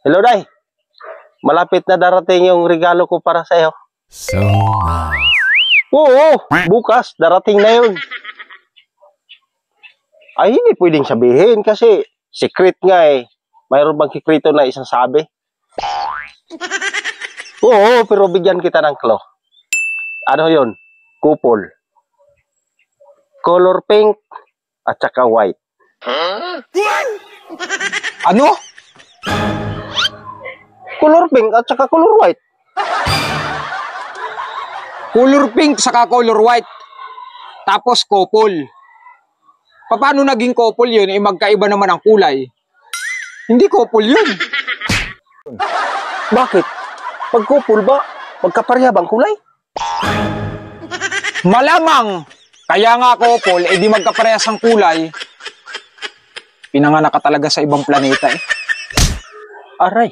Hello, Day. Malapit na darating yung regalo ko para sa'yo. So nice. Oo, bukas darating na yun. Ay, hindi pwedeng sabihin kasi secret nga eh. Mayroon bang sekreto na isang sabi? Oo, pero bigyan kita ng clue. Ano yun? Couple. Color pink at saka white. Ano? Color pink at saka color white. Color pink saka color white. Tapos couple. Paano naging couple yun? Magkaiba naman ang kulay. Hindi couple yun. Bakit? Pag couple ba, magkapareha bang kulay? Malamang. Kaya nga couple, di magkaparehas ang kulay. Pinanganak ka talaga sa ibang planeta eh. Aray.